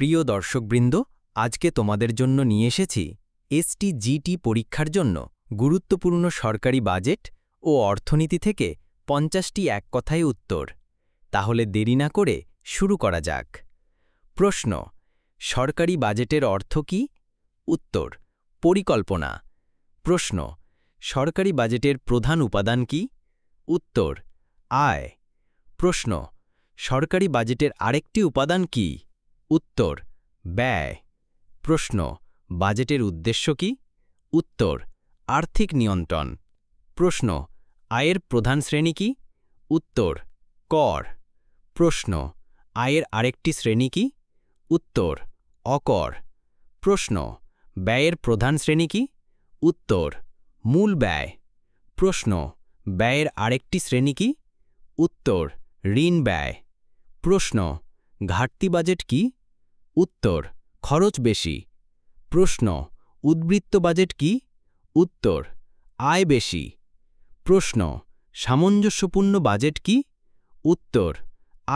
প্রিয় দর্শকবৃন্দ, আজকে তোমাদের জন্য নিয়ে এসেছি এসটিজিটি পরীক্ষার জন্য গুরুত্বপূর্ণ সরকারি বাজেট ও অর্থনীতি থেকে 50টি এক কথায় উত্তর। তাহলে দেরি না করে শুরু করা যাক। প্রশ্ন: সরকারি বাজেটের অর্থ কী? উত্তর: পরিকল্পনা। প্রশ্ন: সরকারি বাজেটের প্রধান উপাদান কী? উত্তর: আয়। প্রশ্ন: সরকারি বাজেটের আরেকটি উপাদান কী? উত্তর: ব্যয়। প্রশ্ন: বাজেটের উদ্দেশ্য কী? উত্তর: আর্থিক নিয়ন্ত্রণ। প্রশ্ন: আয়ের প্রধান শ্রেণী কী? উত্তর: কর। প্রশ্ন: আয়ের আরেকটি শ্রেণী কী? উত্তর: অকর। প্রশ্ন: ব্যয়ের প্রধান শ্রেণী কী? উত্তর: মূল ব্যয়। প্রশ্ন: ব্যয়ের আরেকটি শ্রেণী কী? উত্তর: ঋণ ব্যয়। প্রশ্ন: ঘাটতি বাজেট কী? উত্তর: খরচ বেশি। প্রশ্ন: উদ্বৃত্ত বাজেট কী? উত্তর: আয় বেশি। প্রশ্ন: সামঞ্জস্যপূর্ণ বাজেট কী? উত্তর: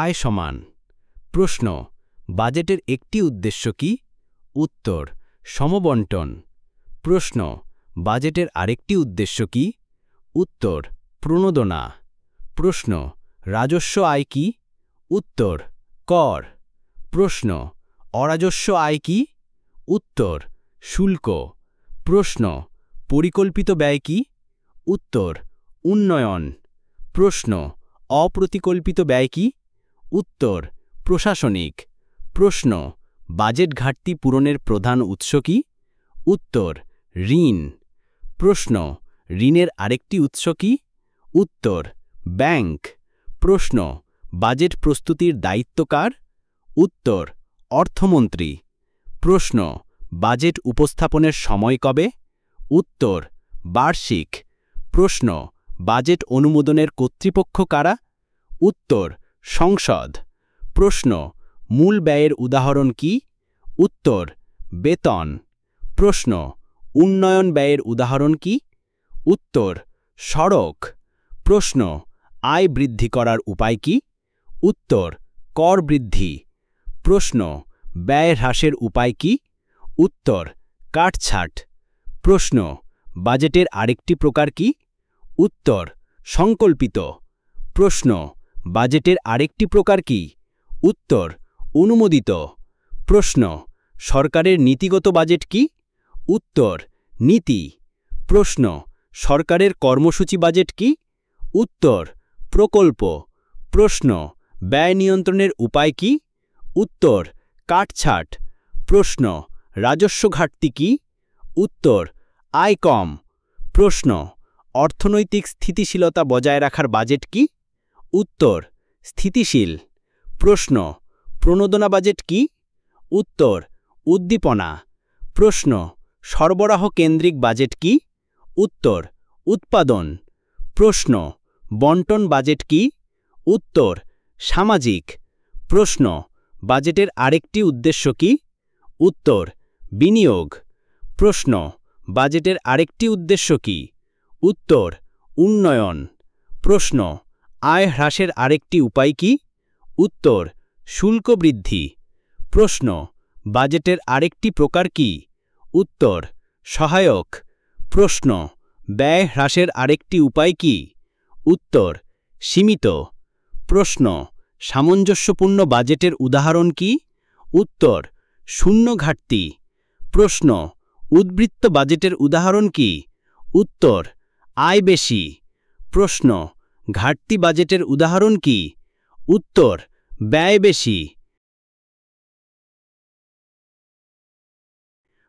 আয় সমান। প্রশ্ন: বাজেটের একটি উদ্দেশ্য কী? উত্তর: সমবণ্টন। প্রশ্ন: বাজেটের আরেকটি উদ্দেশ্য কী? উত্তর: প্রণোদনা। প্রশ্ন: রাজস্ব আয় কী? উত্তর: কর। প্রশ্ন: অরাজস্ব আয় কী? উত্তর: শুল্ক। প্রশ্ন: পরিকল্পিত ব্যয় কী? উত্তর: উন্নয়ন। প্রশ্ন: অপ্রতিকল্পিত ব্যয় কী? উত্তর: প্রশাসনিক। প্রশ্ন: বাজেট ঘাটতি পূরণের প্রধান উৎস কী? উত্তর: ঋণ। প্রশ্ন: ঋণের আরেকটি উৎস কী? উত্তর: ব্যাংক। প্রশ্ন: বাজেট প্রস্তুতির দায়িত্ব কার? উত্তর: অর্থমন্ত্রী। প্রশ্ন: বাজেট উপস্থাপনের সময় কবে? উত্তর: বার্ষিক। প্রশ্ন: বাজেট অনুমোদনের কর্তৃপক্ষ কারা? উত্তর: সংসদ। প্রশ্ন: মূল ব্যয়ের উদাহরণ কী? উত্তর: বেতন। প্রশ্ন: উন্নয়ন ব্যয়ের উদাহরণ কী? উত্তর: সড়ক। প্রশ্ন: আয় বৃদ্ধি করার উপায় কী? উত্তর: কর বৃদ্ধি। প্রশ্ন: ব্যয় হ্রাসের উপায় কী? উত্তর: কাটছাঁট। প্রশ্ন: বাজেটের আরেকটি প্রকার কী? উত্তর: সংকল্পিত। প্রশ্ন: বাজেটের আরেকটি প্রকার কী? উত্তর: অনুমোদিত। প্রশ্ন: সরকারের নীতিগত বাজেট কী? উত্তর: নীতি। প্রশ্ন: সরকারের কর্মসূচি বাজেট কী? উত্তর: প্রকল্প। প্রশ্ন: ব্যয় নিয়ন্ত্রণের উপায় কী? উত্তর: কাটছাঁট। প্রশ্ন: রাজস্ব ঘাটতি কী? উত্তর: আয় কম। প্রশ্ন: অর্থনৈতিক স্থিতিশীলতা বজায় রাখার বাজেট কী? উত্তর: স্থিতিশীল। প্রশ্ন: প্রণোদনা বাজেট কী? উত্তর: উদ্দীপনা। প্রশ্ন: সরবরাহ কেন্দ্রিক বাজেট কী? উত্তর: উৎপাদন। প্রশ্ন: বণ্টন বাজেট কী? উত্তর: সামাজিক। প্রশ্ন: বাজেটের আরেকটি উদ্দেশ্য কী? উত্তর: বিনিয়োগ। প্রশ্ন: বাজেটের আরেকটি উদ্দেশ্য কী? উত্তর: উন্নয়ন। প্রশ্ন: আয় হ্রাসের আরেকটি উপায় কী? উত্তর: শুল্ক বৃদ্ধি। প্রশ্ন: বাজেটের আরেকটি প্রকার কী? উত্তর: সহায়ক। প্রশ্ন: ব্যয় হ্রাসের আরেকটি উপায় কী? উত্তর: সীমিত। প্রশ্ন: সামঞ্জস্যপূর্ণ বাজেটের উদাহরণ কী? উত্তর: শূন্য ঘাটতি। প্রশ্ন: উদ্বৃত্ত বাজেটের উদাহরণ কী? উত্তর: আয় বেশি। প্রশ্ন: ঘাটতি বাজেটের উদাহরণ কী? উত্তর: ব্যয় বেশি।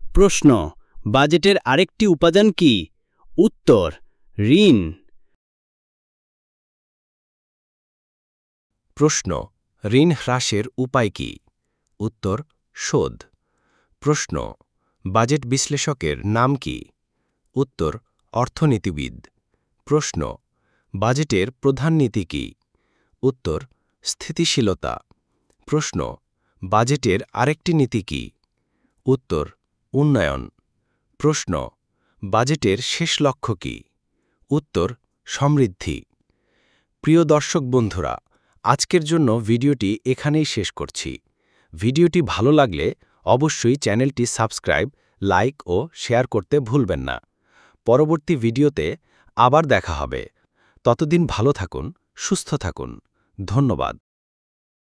প্রশ্ন: বাজেটের আরেকটি উপাদান কী? উত্তর: ঋণ। প্রশ্ন: ঋণ হ্রাসের উপায় কী? উত্তর: শোধ। প্রশ্ন: বাজেট বিশ্লেষকের নাম কী? উত্তর: অর্থনীতিবিদ। প্রশ্ন: বাজেটের প্রধান নীতি কী? উত্তর: স্থিতিশীলতা। প্রশ্ন: বাজেটের আরেকটি নীতি কী? উত্তর: উন্নয়ন। প্রশ্ন: বাজেটের শেষ লক্ষ্য কী? উত্তর: সমৃদ্ধি। প্রিয় দর্শক বন্ধুরা, আজকের জন্য ভিডিওটি এখানেই শেষ করছি। ভিডিওটি ভালো লাগলে অবশ্যই চ্যানেলটি সাবস্ক্রাইব, লাইক ও শেয়ার করতে ভুলবেন না। পরবর্তী ভিডিওতে আবার দেখা হবে। ততদিন ভালো থাকুন, সুস্থ থাকুন। ধন্যবাদ।